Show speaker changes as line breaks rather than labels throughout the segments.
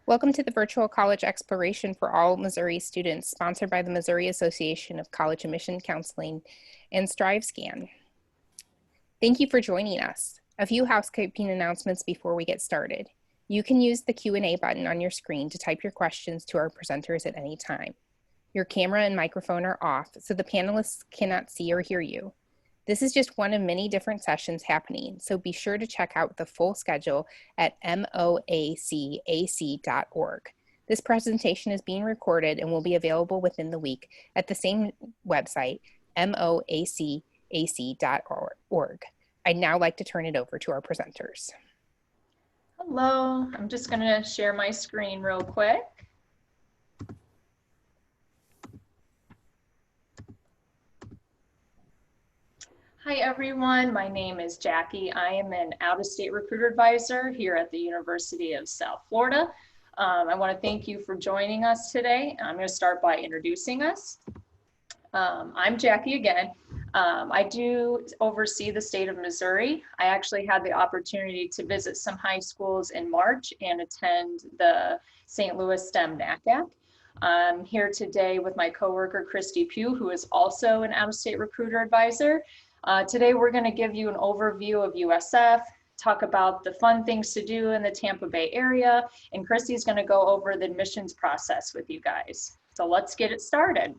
Welcome to the Virtual College Exploration for All Missouri Students, sponsored by the Missouri Association of College Admission Counseling and StriveScan. Thank you for joining us. A few housekeeping announcements before we get started. You can use the Q&A button on your screen to type your questions to our presenters at any time. Your camera and microphone are off, so the panelists cannot see or hear you. This is just one of many different sessions happening, so be sure to check out the full schedule at moacac.org. This presentation is being recorded and will be available within the week at the same website, moacac.org. I'd now like to turn it over to our presenters.
Hello, I'm just going to share my screen real quick. Hi everyone, my name is Jackie. I am an out-of-state recruiter advisor here at the University of South Florida. I want to thank you for joining us today. I'm going to start by introducing us. I'm Jackie again. I do oversee the state of Missouri. I actually had the opportunity to visit some high schools in March and attend the St. Louis STEM MOACAC. I'm here today with my coworker, Christy Pugh, who is also an out-of-state recruiter advisor. Today, we're going to give you an overview of USF, talk about the fun things to do in the Tampa Bay area, and Christy's going to go over the admissions process with you guys. So let's get it started.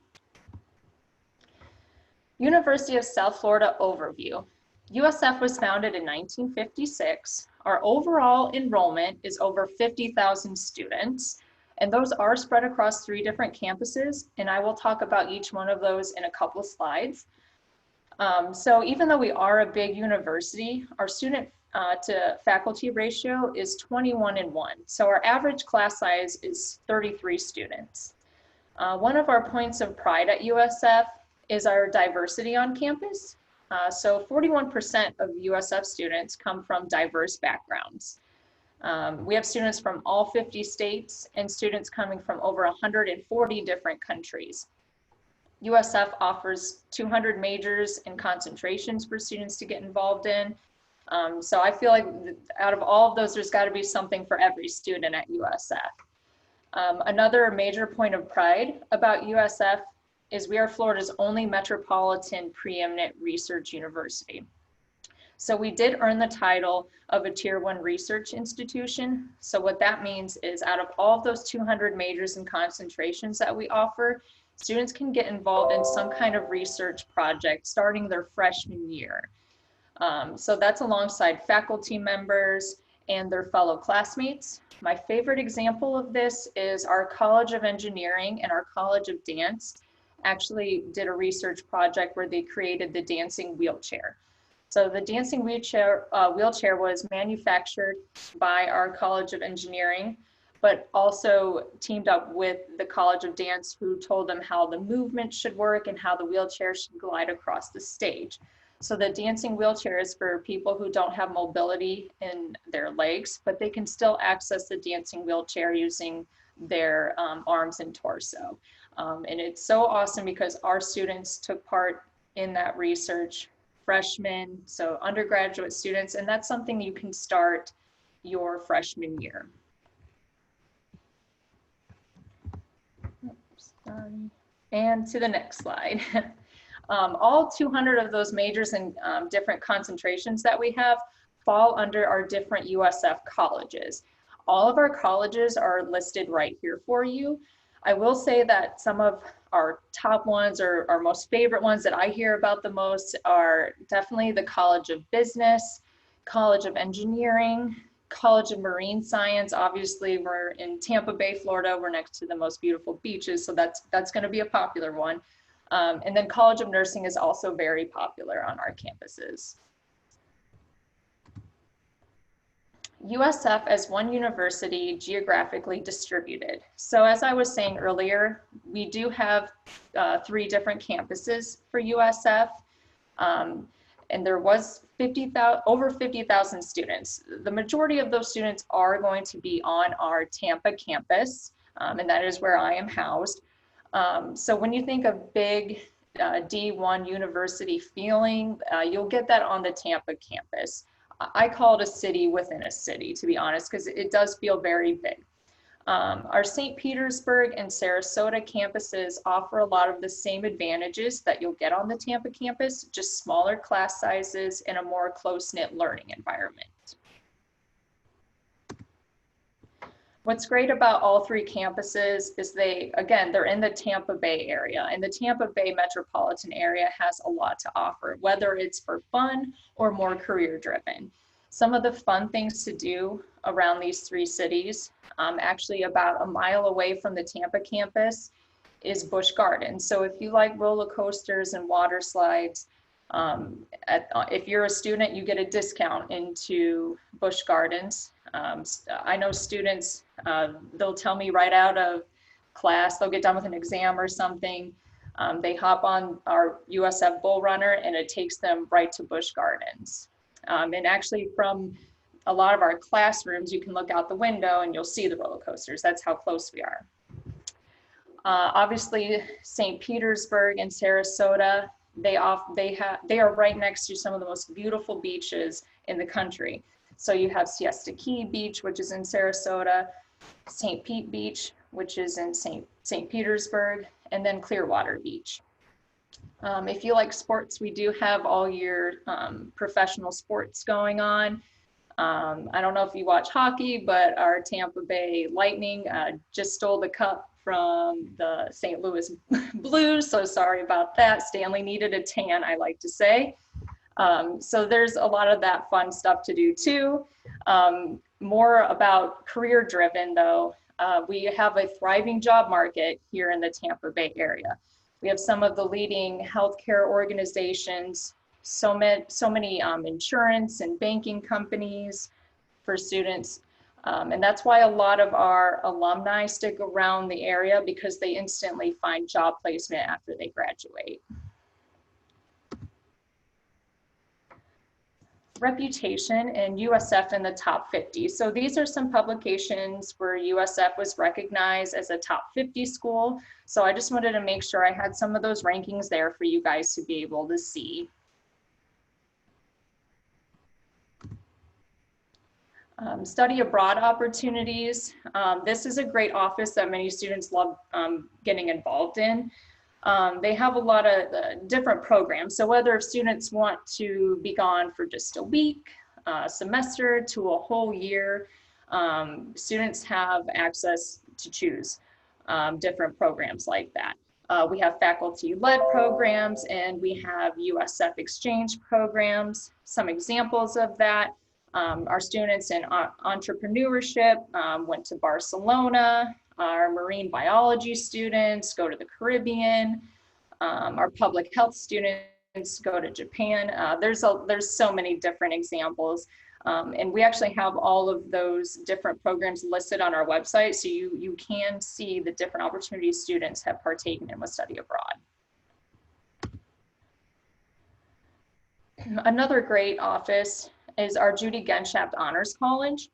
University of South Florida overview. USF was founded in 1956. Our overall enrollment is over 50,000 students, and those are spread across 3 different campuses, and I will talk about each one of those in a couple of slides. So even though we are a big university, our student to faculty ratio is 21:1. So our average class size is 33 students. One of our points of pride at USF is our diversity on campus. So 41% of USF students come from diverse backgrounds. We have students from all 50 states and students coming from over 140 different countries. USF offers 200 majors and concentrations for students to get involved in. So I feel like out of all of those, there's got to be something for every student at USF. Another major point of pride about USF is we are Florida's only metropolitan preeminent research university. So we did earn the title of a Tier 1 research institution. So what that means is out of all of those 200 majors and concentrations that we offer, students can get involved in some kind of research project starting their freshman year. So that's alongside faculty members and their fellow classmates. My favorite example of this is our College of Engineering and our College of Dance actually did a research project where they created the dancing wheelchair. So the dancing wheelchair was manufactured by our College of Engineering, but also teamed up with the College of Dance, who told them how the movement should work and how the wheelchair should glide across the stage. So the dancing wheelchair is for people who don't have mobility in their legs, but they can still access the dancing wheelchair using their arms and torso. And it's so awesome because our students took part in that research, freshmen, so undergraduate students, and that's something you can start your freshman year. And to the next slide. All 200 of those majors and different concentrations that we have fall under our different USF colleges. All of our colleges are listed right here for you. I will say that some of our top ones or our most favorite ones that I hear about the most are definitely the College of Business, College of Engineering, College of Marine Science. Obviously, we're in Tampa Bay, Florida. We're next to the most beautiful beaches, so that's going to be a popular one. And then College of Nursing is also very popular on our campuses. USF as one university geographically distributed. So as I was saying earlier, we do have 3 different campuses for USF. And there was over 50,000 students. The majority of those students are going to be on our Tampa campus, and that is where I am housed. So when you think of big D1 university feeling, you'll get that on the Tampa campus. I call it a city within a city, to be honest, because it does feel very big. Our St. Petersburg and Sarasota campuses offer a lot of the same advantages that you'll get on the Tampa campus, just smaller class sizes and a more close-knit learning environment. What's great about all three campuses is they're in the Tampa Bay area, and the Tampa Bay metropolitan area has a lot to offer, whether it's for fun or more career-driven. Some of the fun things to do around these three cities, actually about a mile away from the Tampa campus, is Busch Gardens. So if you like roller coasters and water slides, if you're a student, you get a discount into Busch Gardens. I know students, they'll tell me right out of class, they'll get done with an exam or something. They hop on our USF Bull Runner and it takes them right to Busch Gardens. And actually from a lot of our classrooms, you can look out the window and you'll see the roller coasters. That's how close we are. Obviously, St. Petersburg and Sarasota, they are right next to some of the most beautiful beaches in the country. So you have Siesta Key Beach, which is in Sarasota, St. Pete Beach, which is in St. Petersburg, and then Clearwater Beach. If you like sports, we do have all year professional sports going on. I don't know if you watch hockey, but our Tampa Bay Lightning just stole the cup from the St. Louis Blues, so sorry about that. Stanley needed a tan, I like to say. So there's a lot of that fun stuff to do too. More about career driven though, we have a thriving job market here in the Tampa Bay area. We have some of the leading healthcare organizations, so many insurance and banking companies for students. And that's why a lot of our alumni stick around the area, because they instantly find job placement after they graduate. Reputation and USF in the top 50. So these are some publications where USF was recognized as a top 50 school. So I just wanted to make sure I had some of those rankings there for you guys to be able to see. Study abroad opportunities. This is a great office that many students love getting involved in. They have a lot of different programs. So whether students want to be gone for just a week, a semester, to a whole year, students have access to choose different programs like that. We have faculty-led programs, and we have USF exchange programs. Some examples of that. Our students in entrepreneurship went to Barcelona. Our marine biology students go to the Caribbean. Our public health students go to Japan. There's so many different examples. And we actually have all of those different programs listed on our website, so you can see the different opportunities students have partaken in with study abroad. Another great office is our Judy Genschaft Honors College.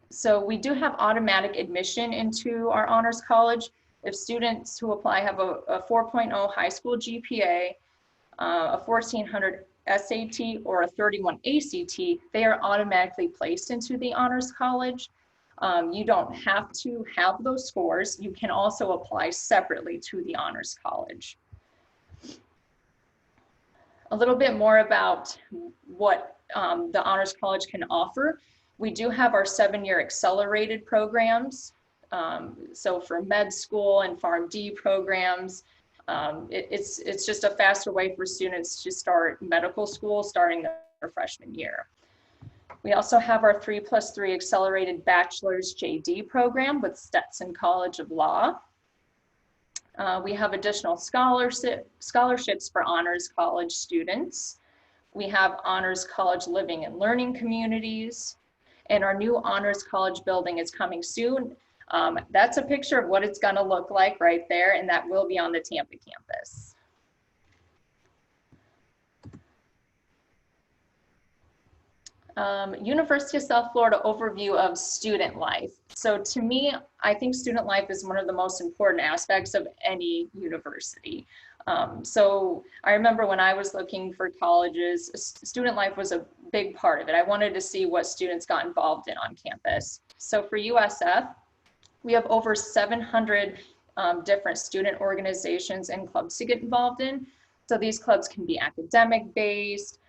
So we do have automatic admission into our honors college. If students who apply have a 4.0 high school GPA, a 1400 SAT, or a 31 ACT, they are automatically placed into the honors college. You don't have to have those scores. You can also apply separately to the honors college. A little bit more about what the honors college can offer. We do have our 7-year accelerated programs. So for med school and PharmD programs, it's just a faster way for students to start medical school starting their freshman year. We also have our 3+3 accelerated bachelor's JD program with Stetson College of Law. We have additional scholarships for honors college students. We have honors college living and learning communities, and our new honors college building is coming soon. That's a picture of what it's gonna look like right there, and that will be on the Tampa campus. University of South Florida overview of student life. So to me, I think student life is one of the most important aspects of any university. So I remember when I was looking for colleges, student life was a big part of it. I wanted to see what students got involved in on campus. So for USF, We have over 700 different student organizations and clubs to get involved in. So these clubs can be academic based,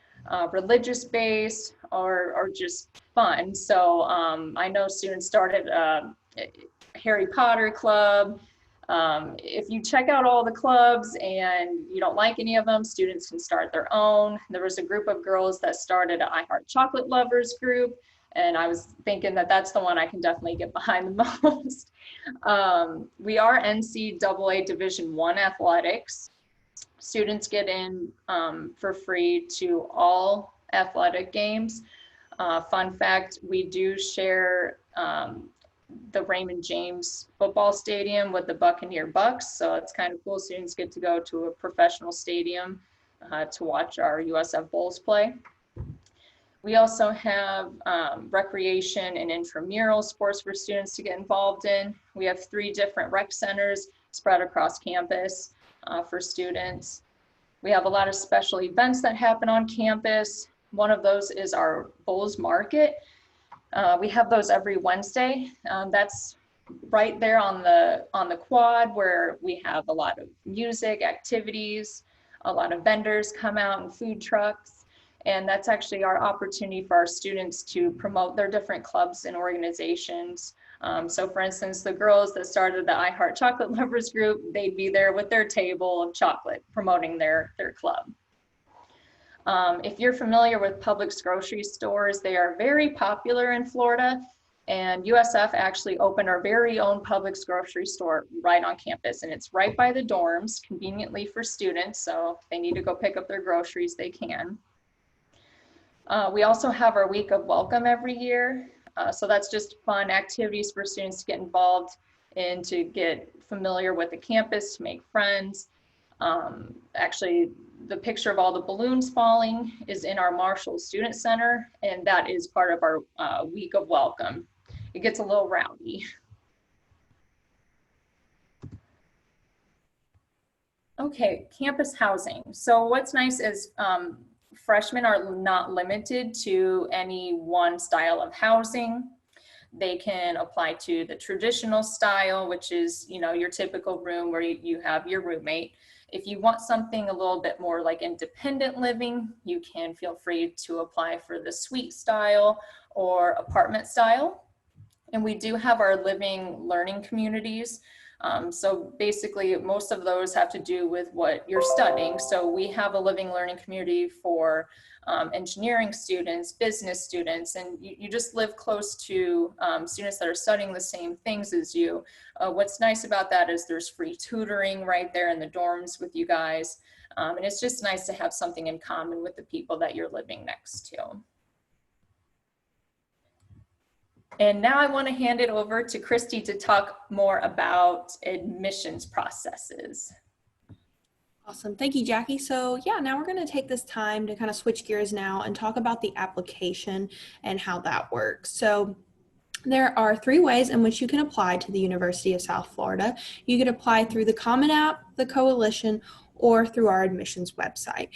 religious based, or just fun. So I know students started a Harry Potter club. If you check out all the clubs and you don't like any of them, students can start their own. There was a group of girls that started an I Heart Chocolate Lovers group, and I was thinking that that's the one I can definitely get behind the most. We are NCAA Division I athletics. Students get in for free to all athletic games. Fun fact, we do share the Raymond James football stadium with the Buccaneer Bucks. So it's kind of cool. Students get to go to a professional stadium to watch our USF Bulls play. We also have recreation and intramural sports for students to get involved in. We have 3 different rec centers spread across campus for students. We have a lot of special events that happen on campus. One of those is our Bulls Market. We have those every Wednesday. That's right there on the quad, where we have a lot of music, activities, a lot of vendors come out and food trucks. And that's actually our opportunity for our students to promote their different clubs and organizations. So for instance, the girls that started the I Heart Chocolate Lovers group, they'd be there with their table of chocolate promoting their club. If you're familiar with Publix grocery stores, they are very popular in Florida, and USF actually opened our very own Publix grocery store right on campus, and it's right by the dorms, conveniently for students, so if they need to go pick up their groceries, they can. We also have our week of welcome every year, so that's just fun activities for students to get involved in, to get familiar with the campus, to make friends. Actually, the picture of all the balloons falling is in our Marshall Student Center, and that is part of our week of welcome. It gets a little rowdy. Okay, campus housing. So what's nice is freshmen are not limited to any one style of housing. They can apply to the traditional style, which is, you know, your typical room where you have your roommate. If you want something a little bit more like independent living, you can feel free to apply for the suite style or apartment style. And we do have our living learning communities. So basically, most of those have to do with what you're studying. So we have a living learning community for engineering students, business students, and you just live close to students that are studying the same things as you. What's nice about that is there's free tutoring right there in the dorms with you guys. And it's just nice to have something in common with the people that you're living next to. And now I want to hand it over to Christy to talk more about admissions processes.
Awesome. Thank you, Jackie. So yeah, now we're going to take this time to kind of switch gears now and talk about the application and how that works. So there are 3 ways in which you can apply to the University of South Florida. You could apply through the Common App, the Coalition, or through our admissions website.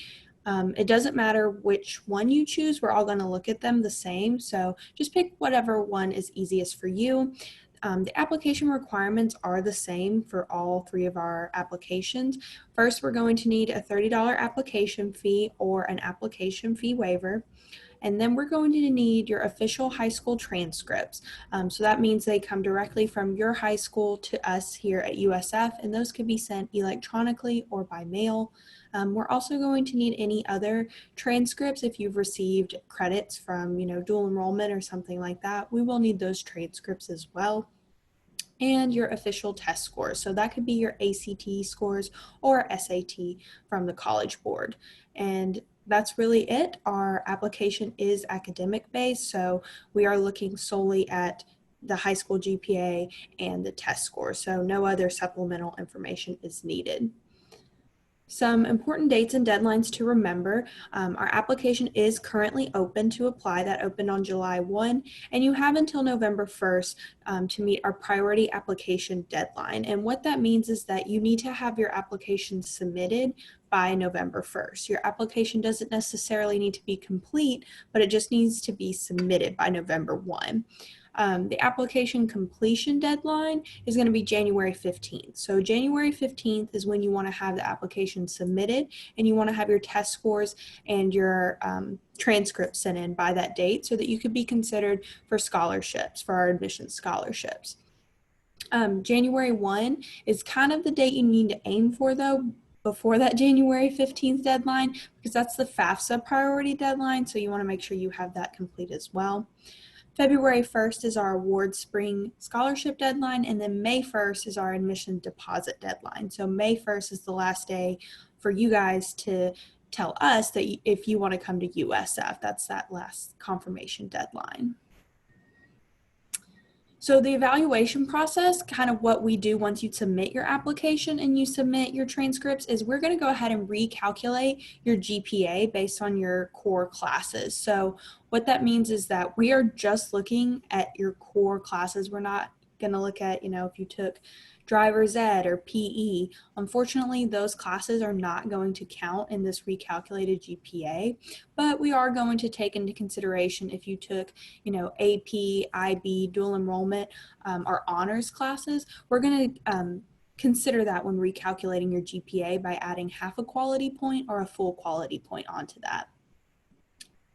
It doesn't matter which one you choose. We're all going to look at them the same. So just pick whatever one is easiest for you. The application requirements are the same for all 3 of our applications. First, we're going to need a $30 application fee or an application fee waiver. And then we're going to need your official high school transcripts. So that means they come directly from your high school to us here at USF, and those can be sent electronically or by mail. We're also going to need any other transcripts if you've received credits from, dual enrollment or something like that. We will need those transcripts as well. And your official test scores. So that could be your ACT scores or SAT from the College Board. And that's really it. Our application is academic based, so we are looking solely at the high school GPA and the test score. So no other supplemental information is needed. Some important dates and deadlines to remember. Our application is currently open to apply. That opened on July 1, and you have until November 1st to meet our priority application deadline. And what that means is that you need to have your application submitted by November 1st. Your application doesn't necessarily need to be complete, but it just needs to be submitted by November 1. The application completion deadline is going to be January 15th. So January 15th is when you want to have the application submitted, and you want to have your test scores and your transcripts sent in by that date so that you could be considered for scholarships, for our admissions scholarships. January 1 is kind of the date you need to aim for, though, before that January 15th deadline, because that's the FAFSA priority deadline, so you want to make sure you have that complete as well. February 1st is our award spring scholarship deadline, and then May 1st is our admission deposit deadline. So May 1st is the last day for you guys to tell us that if you want to come to USF, that's that last confirmation deadline. So the evaluation process, kind of what we do once you submit your application and you submit your transcripts, is we're going to go ahead and recalculate your GPA based on your core classes. So what that means is that we are just looking at your core classes. We're not going to look at, if you took driver's ed or PE. Unfortunately, those classes are not going to count in this recalculated GPA, but we are going to take into consideration if you took, AP, IB, dual enrollment, or honors classes. We're going to consider that when recalculating your GPA by adding half a quality point or a full quality point onto that.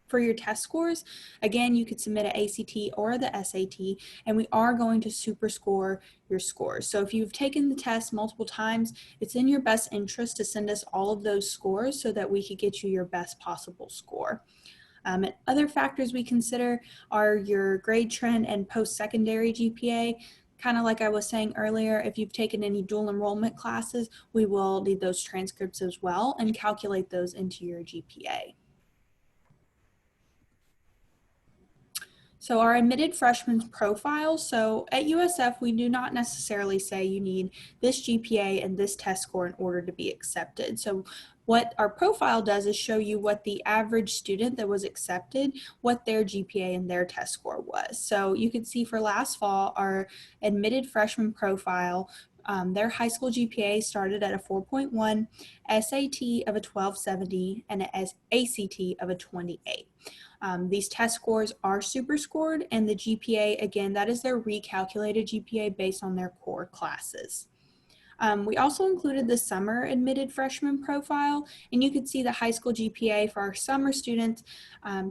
For your test scores, again, you could submit an ACT or the SAT, and we are going to super score your scores. So if you've taken the test multiple times, it's in your best interest to send us all of those scores so that we could get you your best possible score. And other factors we consider are your grade trend and post-secondary GPA. Kind of like I was saying earlier, if you've taken any dual enrollment classes, we will need those transcripts as well and calculate those into your GPA. So our admitted freshman profile, so at USF, we do not necessarily say you need this GPA and this test score in order to be accepted. So what our profile does is show you what the average student that was accepted, what their GPA and their test score was. So you can see for last fall, our admitted freshman profile, their high school GPA started at a 4.1, SAT of a 1270, and an ACT of a 28. These test scores are super scored, and the GPA, again, that is their recalculated GPA based on their core classes. We also included the summer admitted freshman profile, and you could see the high school GPA for our summer students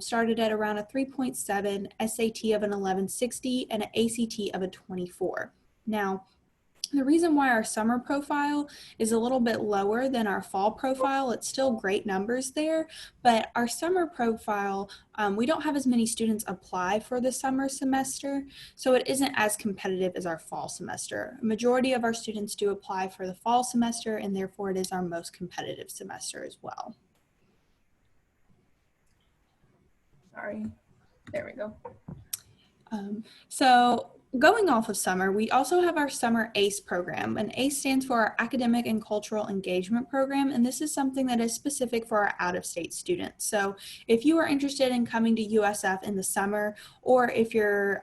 started at around a 3.7, SAT of an 1160, and an ACT of a 24. Now, the reason why our summer profile is a little bit lower than our fall profile, it's still great numbers there, but our summer profile, we don't have as many students apply for the summer semester, so it isn't as competitive as our fall semester. A majority of our students do apply for the fall semester, and therefore it is our most competitive semester as well.
Sorry, there we go.
So going off of summer, we also have our summer ACE program, and ACE stands for our Academic and Cultural Engagement Program, and this is something that is specific for our out-of-state students. So if you are interested in coming to USF in the summer, or if your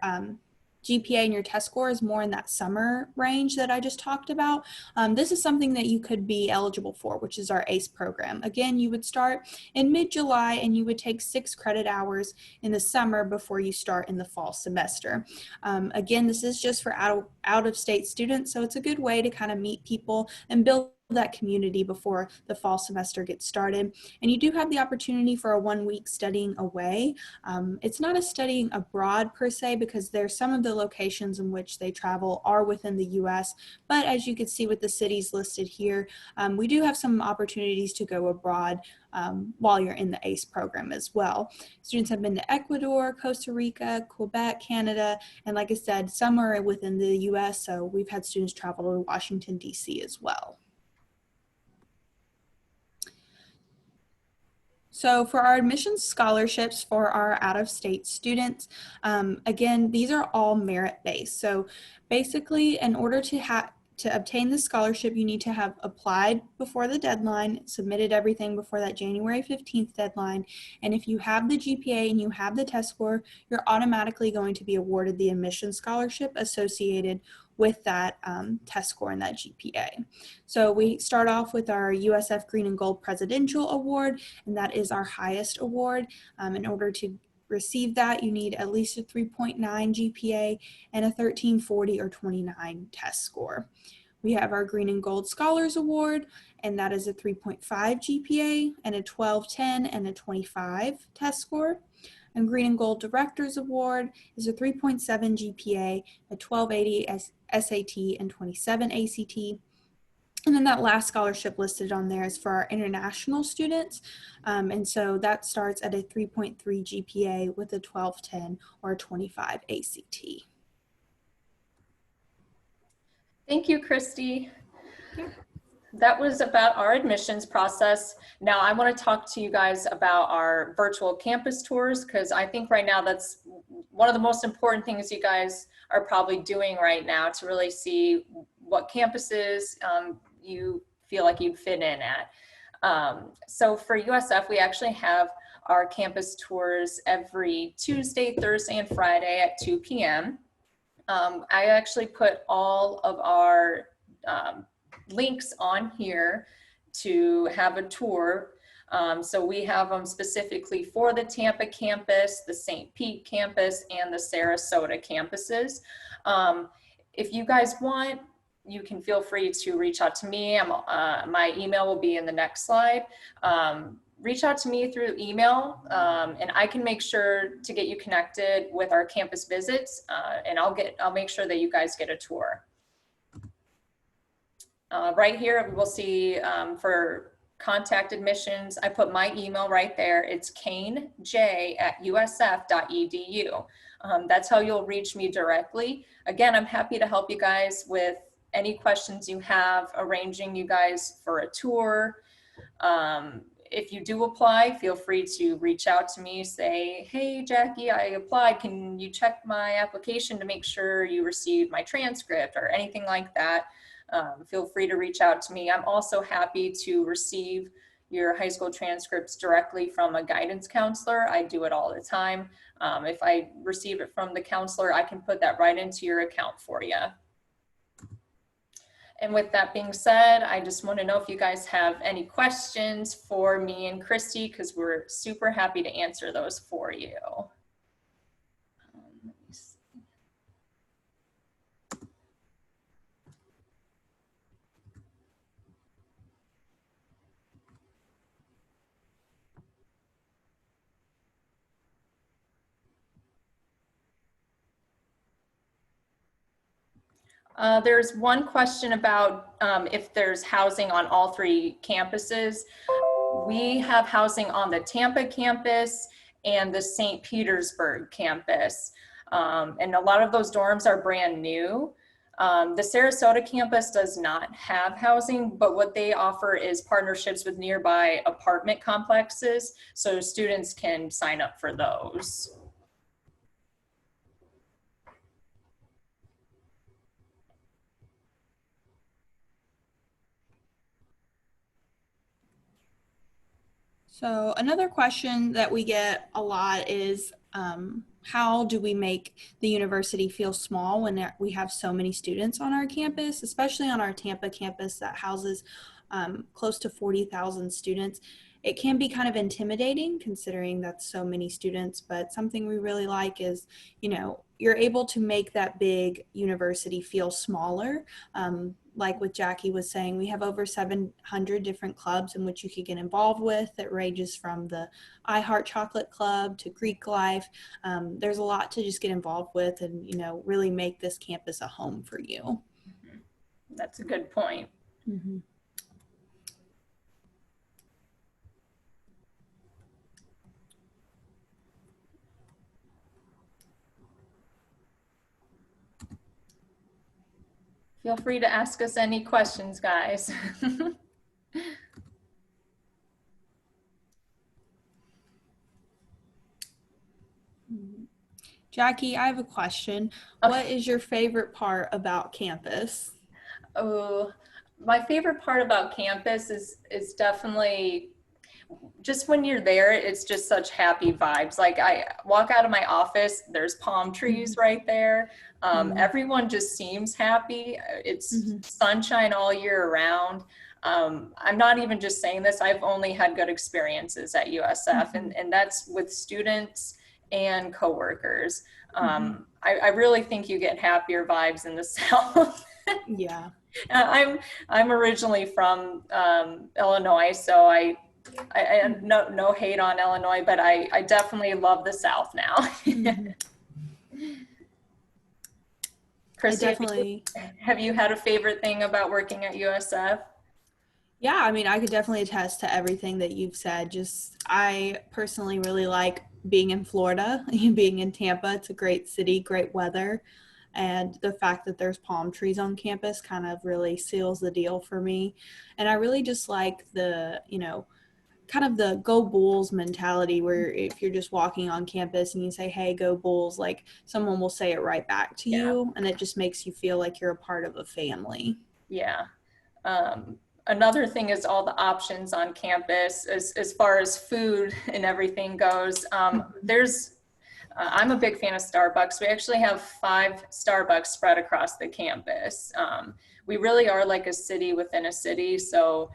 GPA and your test score is more in that summer range that I just talked about, this is something that you could be eligible for, which is our ACE program. Again, you would start in mid-July and you would take 6 credit hours in the summer before you start in the fall semester. Again, this is just for out-of-state students, so it's a good way to kind of meet people and build that community before the fall semester gets started. And you do have the opportunity for a 1-week studying away. It's not a studying abroad per se, because there's some of the locations in which they travel are within the US, but as you can see with the cities listed here, we do have some opportunities to go abroad while you're in the ACE program as well. Students have been to Ecuador, Costa Rica, Quebec, Canada, and like I said, some are within the US, so we've had students travel to Washington, DC as well. So for our admissions scholarships for our out-of-state students, again, these are all merit-based. So basically, in order to obtain the scholarship, you need to have applied before the deadline, submitted everything before that January 15th deadline, and if you have the GPA and you have the test score, you're automatically going to be awarded the admission scholarship associated with that test score and that GPA. So we start off with our USF Green and Gold Presidential Award, and that is our highest award. In order to receive that, you need at least a 3.9 GPA and a 1340 or 29 test score. We have our Green and Gold Scholars Award, and that is a 3.5 GPA and a 1210 and a 25 test score. And Green and Gold Directors Award is a 3.7 GPA, a 1280 SAT, and 27 ACT. And then that last scholarship listed on there is for our international students. And so that starts at a 3.3 GPA with a 1210 or a 25 ACT.
Thank you, Christy. That was about our admissions process. Now I want to talk to you guys about our virtual campus tours, because I think right now that's one of the most important things you guys are probably doing right now to really see what campuses you feel like you'd fit in at. So for USF, we actually have our campus tours every Tuesday, Thursday, and Friday at 2 p.m. I actually put all of our links on here to have a tour. So we have them specifically for the Tampa campus, the St. Pete campus, and the Sarasota campuses. If you guys want, you can feel free to reach out to me. My email will be in the next slide. Reach out to me through email, and I can make sure to get you connected with our campus visits, and I'll make sure that you guys get a tour. Right here, we'll see for contact admissions, I put my email right there. It's kanej@usf.edu. That's how you'll reach me directly. Again, I'm happy to help you guys with any questions you have, arranging you guys for a tour. If you do apply, feel free to reach out to me, say, hey, Jackie, I applied. Can you check my application to make sure you received my transcript or anything like that? Feel free to reach out to me. I'm also happy to receive your high school transcripts directly from a guidance counselor. I do it all the time. If I receive it from the counselor, I can put that right into your account for you. And with that being said, I just want to know if you guys have any questions for me and Christy, because we're super happy to answer those for you. Let me see. There's one question about if there's housing on all three campuses. We have housing on the Tampa campus and the St. Petersburg campus. And a lot of those dorms are brand new. The Sarasota campus does not have housing, but what they offer is partnerships with nearby apartment complexes, so students can sign up for those.
So another question that we get a lot is how do we make the university feel small when we have so many students on our campus, especially on our Tampa campus that houses close to 40,000 students. It can be kind of intimidating considering that's so many students, but something we really like is, you know, you're able to make that big university feel smaller. Like what Jackie was saying, we have over 700 different clubs in which you could get involved with. It ranges from the I Heart Chocolate Club to Greek Life. There's a lot to just get involved with and, you know, really make this campus a home for you.
Mm-hmm. That's a good point.
Mm-hmm.
Feel free to ask us any questions, guys.
Jackie, I have a question.
Okay.
What is your favorite part about campus?
Oh, my favorite part about campus is definitely just when you're there, it's just such happy vibes. Like I walk out of my office, there's palm trees right there. Everyone just seems happy. It's sunshine all year around. I'm not even just saying this, I've only had good experiences at USF, and that's with students and coworkers. I really think you get happier vibes in the South.
Yeah.
I'm originally from Illinois, so I no hate on Illinois, but I definitely love the South now. Christy, have you had a favorite thing about working at USF?
Yeah, I mean, I could definitely attest to everything that you've said. Just, I personally really like being in Florida, being in Tampa. It's a great city, great weather. And the fact that there's palm trees on campus kind of really seals the deal for me. And I really just like the, kind of the go Bulls mentality where if you're just walking on campus and you say, hey, go Bulls, like someone will say it right back to you. And it just makes you feel like you're a part of a family.
Yeah. Another thing is all the options on campus as far as food and everything goes. I'm a big fan of Starbucks. We actually have 5 Starbucks spread across the campus. We really are like a city within a city. So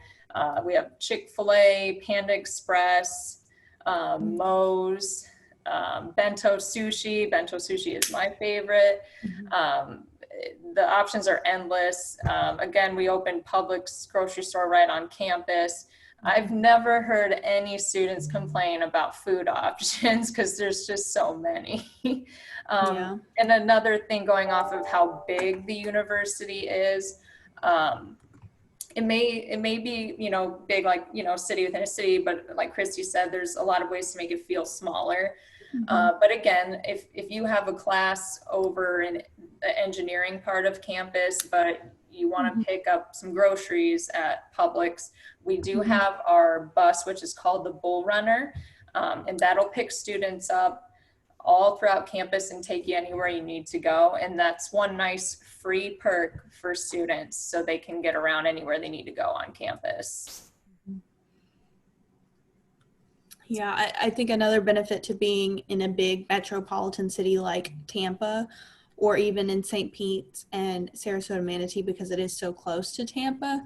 we have Chick-fil-A, Panda Express, Moe's, Bento Sushi. Bento Sushi is my favorite. The options are endless. Again, we opened Publix grocery store right on campus. I've never heard any students complain about food options because there's just so many. And another thing, going off of how big the university is, it may be, big, like, city within a city, but like Christy said, there's a lot of ways to make it feel smaller. But again, if you have a class over in the engineering part of campus, but you want to pick up some groceries at Publix, we do have our bus, which is called the Bull Runner, and that'll pick students up all throughout campus and take you anywhere you need to go. And that's one nice free perk for students so they can get around anywhere they need to go on campus.
Yeah, I think another benefit to being in a big metropolitan city like Tampa, or even in St. Pete's and Sarasota-Manatee, because it is so close to Tampa,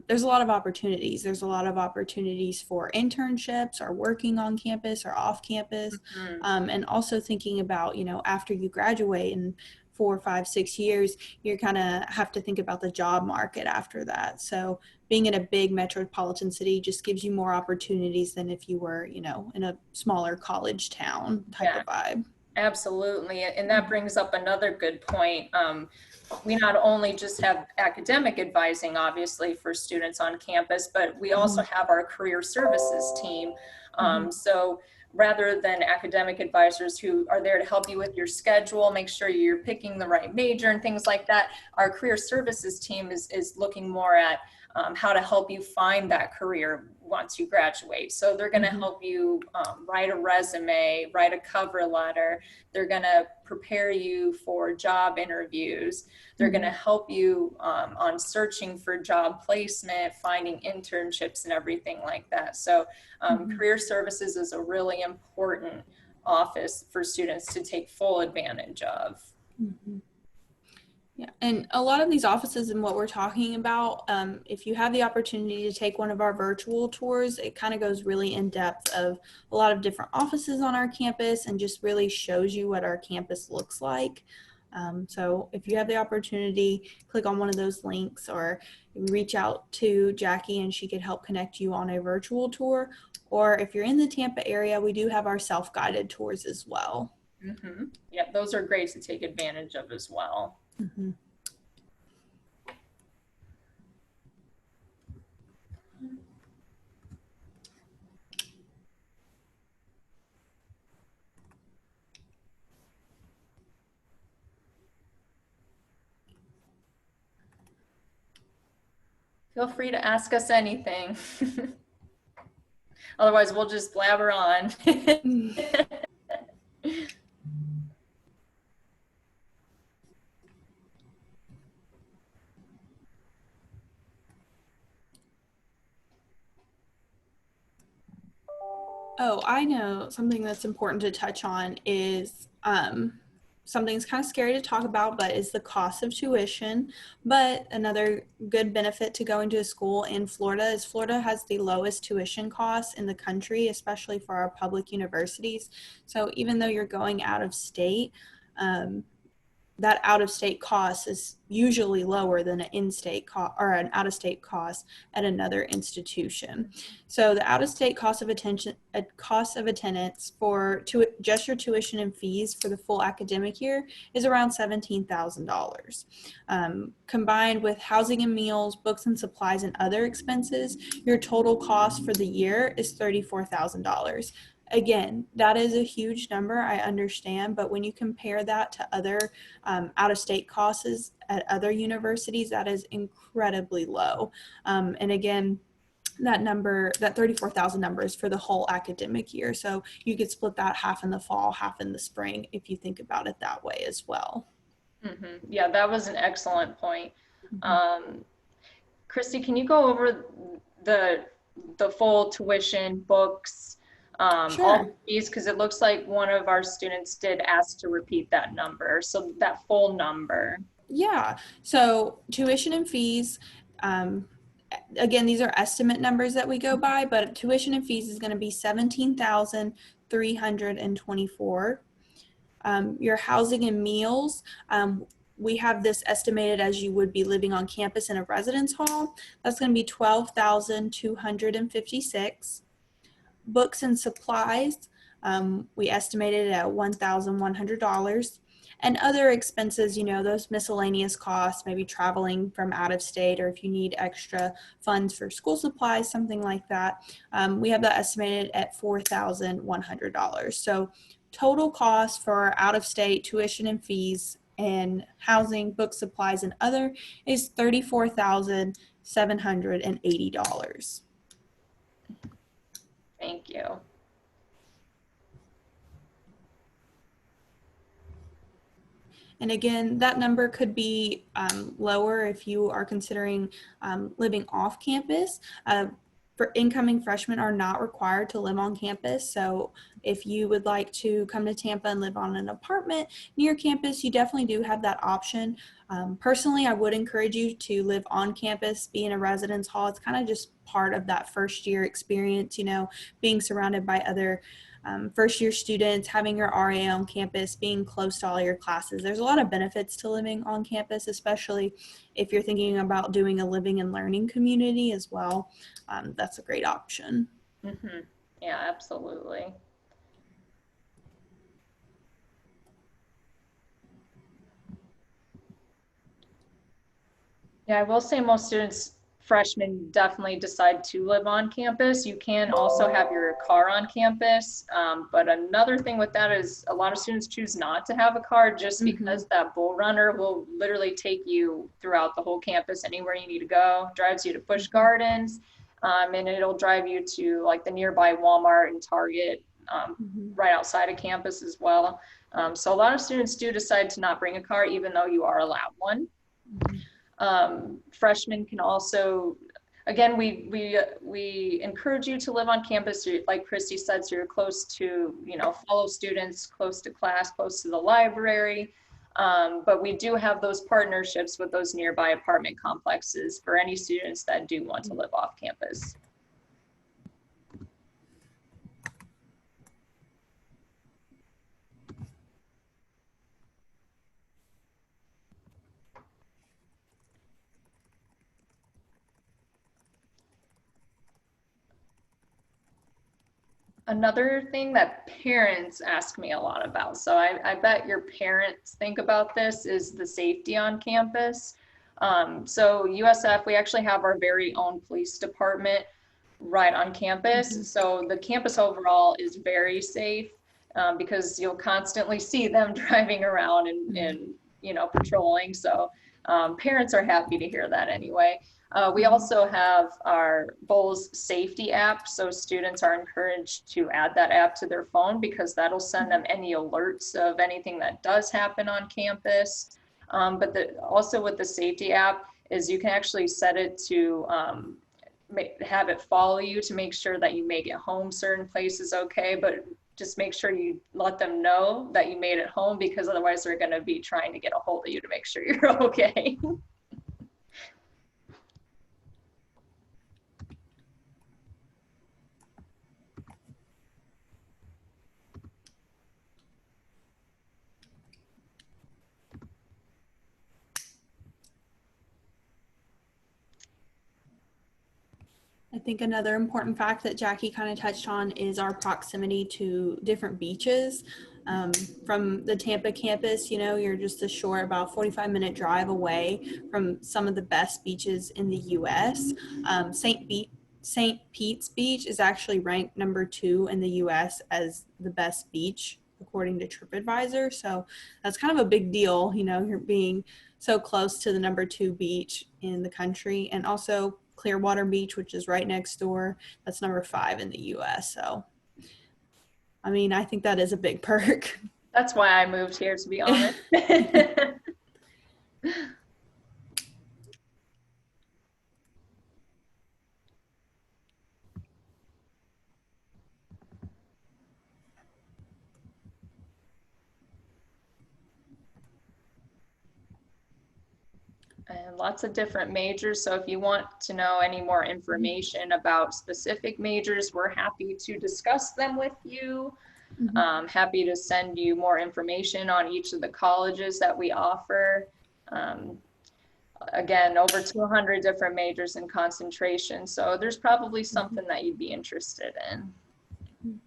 there's a lot of opportunities. There's a lot of opportunities for internships or working on campus or off campus. And also thinking about, after you graduate in 4, 5, 6 years, you're kind of have to think about the job market after that. So being in a big metropolitan city just gives you more opportunities than if you were, in a smaller college town type of vibe.
Absolutely. And that brings up another good point. We not only just have academic advising, obviously, for students on campus, but we also have our career services team. So rather than academic advisors who are there to help you with your schedule, make sure you're picking the right major and things like that, our career services team is looking more at how to help you find that career once you graduate. So they're going to help you write a resume, write a cover letter. They're going to prepare you for job interviews. They're going to help you on searching for job placement, finding internships and everything like that. So career services is a really important office for students to take full advantage of.
Yeah, and a lot of these offices and what we're talking about, if you have the opportunity to take one of our virtual tours, it kind of goes really in depth of a lot of different offices on our campus and just really shows you what our campus looks like. So if you have the opportunity, click on one of those links or reach out to Jackie and she could help connect you on a virtual tour. Or if you're in the Tampa area, we do have our self-guided tours as well.
Yeah, those are great to take advantage of as well. Feel free to ask us anything. Otherwise, we'll just blabber on.
Oh, I know something that's important to touch on is something that's kind of scary to talk about, but is the cost of tuition. But another good benefit to going to a school in Florida is Florida has the lowest tuition costs in the country, especially for our public universities. So even though you're going out of state, that out-of-state cost is usually lower than an in-state cost or an out-of-state cost at another institution. So the out-of-state cost of attendance for just your tuition and fees for the full academic year is around $17,000. Combined with housing and meals, books and supplies, and other expenses, your total cost for the year is $34,000. Again, that is a huge number, I understand, but when you compare that to other out-of-state costs at other universities, that is incredibly low. And again, that number, that 34,000 number is for the whole academic year. So you could split that half in the fall, half in the spring, if you think about it that way as well.
Mm-hmm. Yeah, that was an excellent point. Christy, can you go over the full tuition, books,
Sure.
all fees, because it looks like one of our students did ask to repeat that number, so that full number.
Yeah, so tuition and fees, again, these are estimate numbers that we go by, but tuition and fees is going to be $17,324. Your housing and meals, we have this estimated as you would be living on campus in a residence hall. That's going to be $12,256. Books and supplies, we estimated at $1,100. And other expenses, you know, those miscellaneous costs, maybe traveling from out of state, or if you need extra funds for school supplies, something like that, we have that estimated at $4,100. So total cost for out of state tuition and fees and housing, book supplies, and other is $34,780.
Thank you.
And again, that number could be lower if you are considering living off campus. For incoming freshmen are not required to live on campus. So if you would like to come to Tampa and live on an apartment near campus, you definitely do have that option. Personally, I would encourage you to live on campus, be in a residence hall. It's kind of just part of that first year experience, you know, being surrounded by other first year students, having your RA on campus, being close to all your classes. There's a lot of benefits to living on campus, especially if you're thinking about doing a living and learning community as well. That's a great option.
Mm-hmm. Yeah, absolutely. Yeah, I will say most students, freshmen, definitely decide to live on campus. You can also have your car on campus, but another thing with that is a lot of students choose not to have a car just because that bull runner will literally take you throughout the whole campus, anywhere you need to go, drives you to Busch Gardens, and it'll drive you to like the nearby Walmart and Target right outside of campus as well. So a lot of students do decide to not bring a car even though you are allowed one. Freshmen can also, again, we encourage you to live on campus, like Christy said, so you're close to, you know, fellow students, close to class, close to the library. But we do have those partnerships with those nearby apartment complexes for any students that do want to live off campus. Another thing that parents ask me a lot about, so I bet your parents think about this, is the safety on campus. So USF, we actually have our very own police department right on campus. So the campus overall is very safe because you'll constantly see them driving around and you know, patrolling. So parents are happy to hear that anyway. We also have our Bowls safety app, so students are encouraged to add that app to their phone because that'll send them any alerts of anything that does happen on campus. But also with the safety app is you can actually set it to have it follow you to make sure that you make it home certain places okay, but just make sure you let them know that you made it home, because otherwise they're going to be trying to get a hold of you to make sure you're okay.
I think another important fact that Jackie kind of touched on is our proximity to different beaches. From the Tampa campus, you know, you're just a short, about 45-minute drive away from some of the best beaches in the U.S. St. Pete's Beach is actually ranked number 2 in the U.S. as the best beach, according to TripAdvisor. So that's kind of a big deal, you know, you're being so close to the number 2 beach in the country. And also Clearwater Beach, which is right next door, that's number 5 in the US. So, I mean, I think that is a big perk.
That's why I moved here, to be honest. And lots of different majors. So if you want to know any more information about specific majors, we're happy to discuss them with you. Happy to send you more information on each of the colleges that we offer. Again, over 200 different majors and concentrations. So there's probably something that you'd be interested in.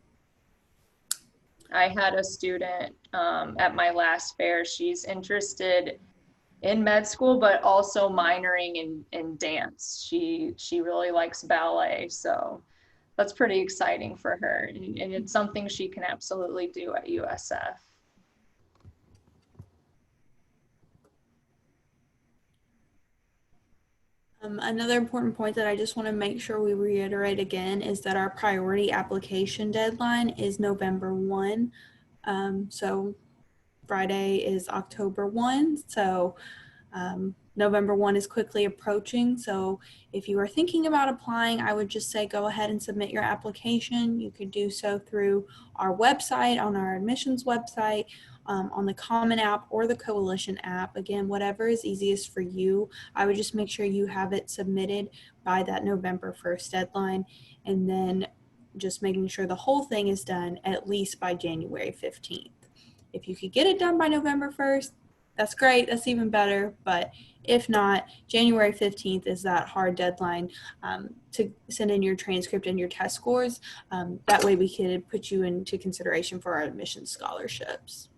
I had a student at my last fair. She's interested in med school, but also minoring in dance. She really likes ballet, so that's pretty exciting for her, and it's something she can absolutely do at USF.
Another important point that I just want to make sure we reiterate again is that our priority application deadline is November 1. So Friday is October 1. So November 1 is quickly approaching. So if you are thinking about applying, I would just say go ahead and submit your application. You could do so through our website, on our admissions website, on the Common app or the Coalition app. Again, whatever is easiest for you. I would just make sure you have it submitted by that November 1st deadline, and then just making sure the whole thing is done at least by January 15th. If you could get it done by November 1st, that's great, that's even better. But if not, January 15th is that hard deadline to send in your transcript and your test scores. That way we could put you into consideration for our admission scholarships.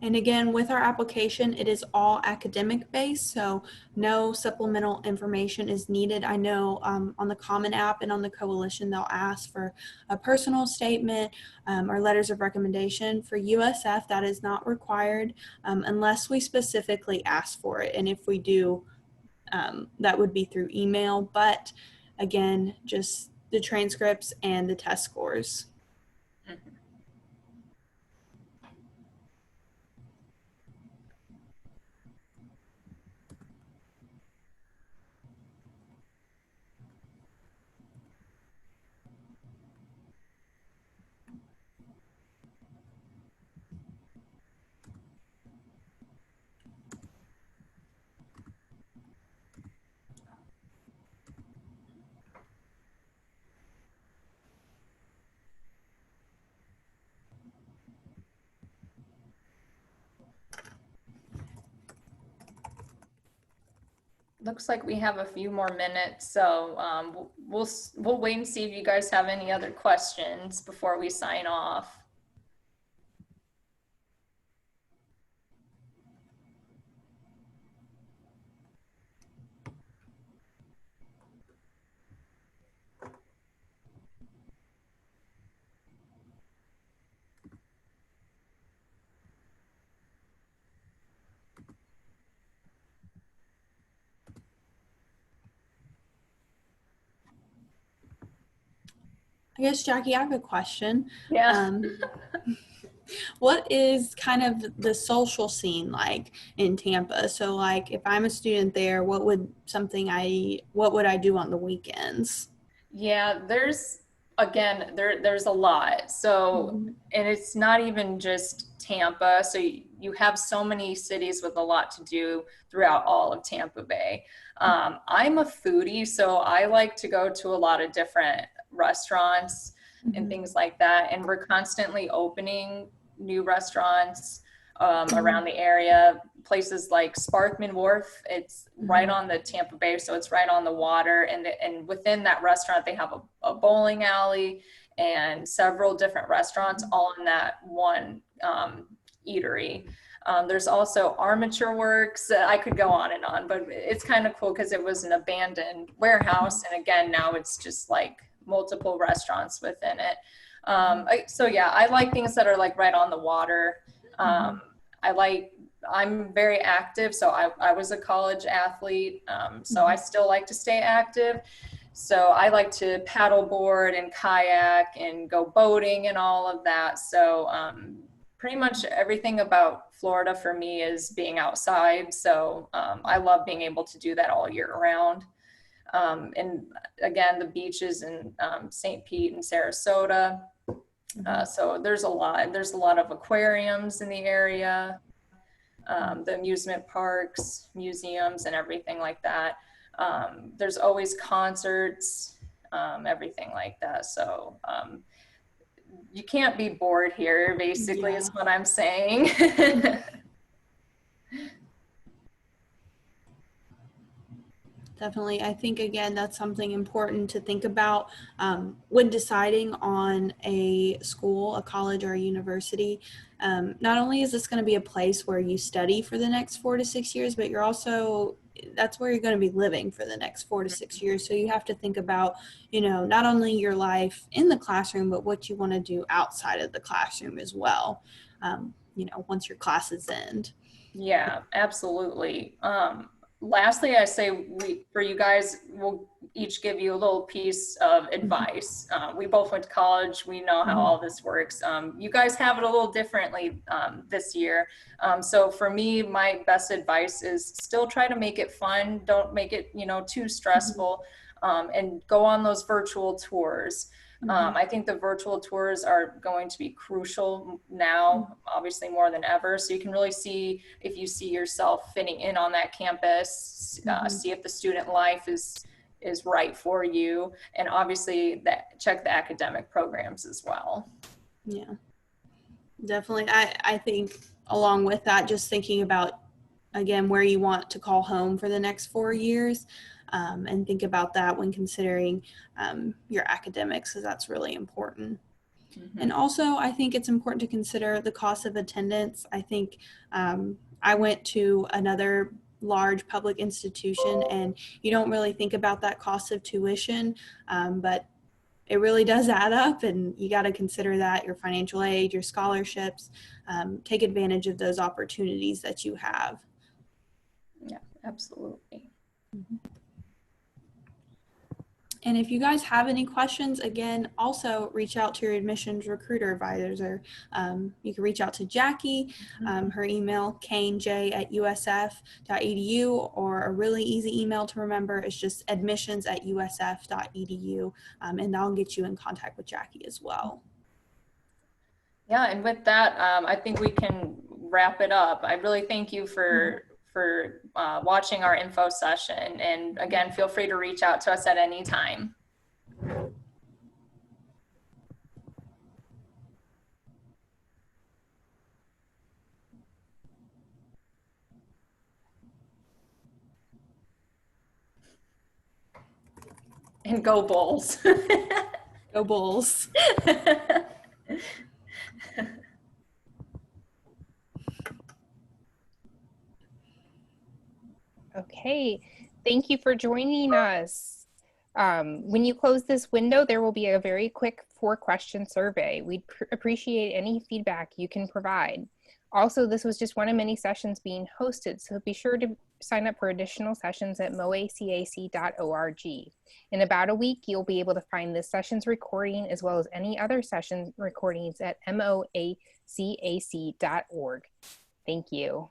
And again, with our application, it is all academic based, so no supplemental information is needed. I know on the Common app and on the Coalition, they'll ask for a personal statement or letters of recommendation. For USF, that is not required unless we specifically ask for it. And if we do, that would be through email. But again, just the transcripts and the test scores.
Looks like we have a few more minutes, so we'll wait and see if you guys have any other questions before we sign off.
I guess, Jackie, I have a question.
Yeah.
what is kind of the social scene like in Tampa? So like if I'm a student there, what would I do on the weekends?
Yeah, there's a lot. So,
Mhm.
and it's not even just Tampa. So you have so many cities with a lot to do throughout all of Tampa Bay. I'm a foodie, so I like to go to a lot of different restaurants and
Mhm.
things like that. And we're constantly opening new restaurants
Mhm.
around the area. Places like Sparkman Wharf, it's right
Mhm.
on the Tampa Bay, so it's right on the water. And within that restaurant, they have a bowling alley and several different restaurants all in that one eatery. There's also Armature Works. I could go on and on, but it's kind of cool because it was an abandoned warehouse. And again, now it's just like multiple restaurants within it. So yeah, I like things that are like right on the water.
Mhm.
I like, I'm very active. So I was a college athlete. So I
Mhm.
still like to stay active. So I like to paddle board and kayak and go boating and all of that. So pretty much everything about Florida for me is being outside. So I love being able to do that all year round. And again, the beaches in St. Pete and Sarasota.
Mhm.
So there's a lot of aquariums in the area, the amusement parks, museums, and everything like that. There's always concerts, everything like that. So you can't be bored here, basically, is
Yeah.
what I'm saying.
Definitely. I think, again, that's something important to think about when deciding on a school, a college, or a university. Not only is this going to be a place where you study for the next 4 to 6 years, but that's where you're going to be living for the next 4 to 6 years. So you have to think about, not only your life in the classroom, but what you want to do outside of the classroom as well, once your classes end.
Yeah, absolutely. Lastly, I say for you guys, we'll each give you a little piece of
Mhm.
advice. We both went to college. We know how
Mhm.
all this works. You guys have it a little differently this year. So for me, my best advice is still try to make it fun. Don't make it, too
Mhm.
stressful, and go on those virtual tours.
Mhm.
I think the virtual tours are going to be crucial now, obviously more than ever. So you can really see if you see yourself fitting in on that campus,
Mhm.
see if the student life is right for you, and obviously that check the academic programs as well.
Yeah, definitely. I think along with that, just thinking about, again, where you want to call home for the next 4 years, and think about that when considering your academics, because that's really important. And
Mm-hmm.
also, I think it's important to consider the cost of attendance. I think I went to another large public institution, and you don't really think about that cost of tuition, but it really does add up, and you got to consider that your financial aid, your scholarships, take advantage of those opportunities that you have.
Yeah, absolutely.
And if you guys have any questions, again, also reach out to your admissions recruiter advisors, or you can reach out to Jackie, her email, kanej@usf.edu, or a really easy email to remember is just admissions@usf.edu, and I'll get you in contact with Jackie as well.
Yeah, and with that, I think we can wrap it up. I really thank you for watching our info session, and again, feel free to reach out to us at any time. And go Bulls.
Go Bulls.
Okay, thank you for joining us. When you close this window, there will be a very quick 4-question survey. We'd appreciate any feedback you can provide. Also, this was just one of many sessions being hosted, so be sure to sign up for additional sessions at moacac.org. In about a week, you'll be able to find this session's recording as well as any other session recordings at moacac.org. Thank you.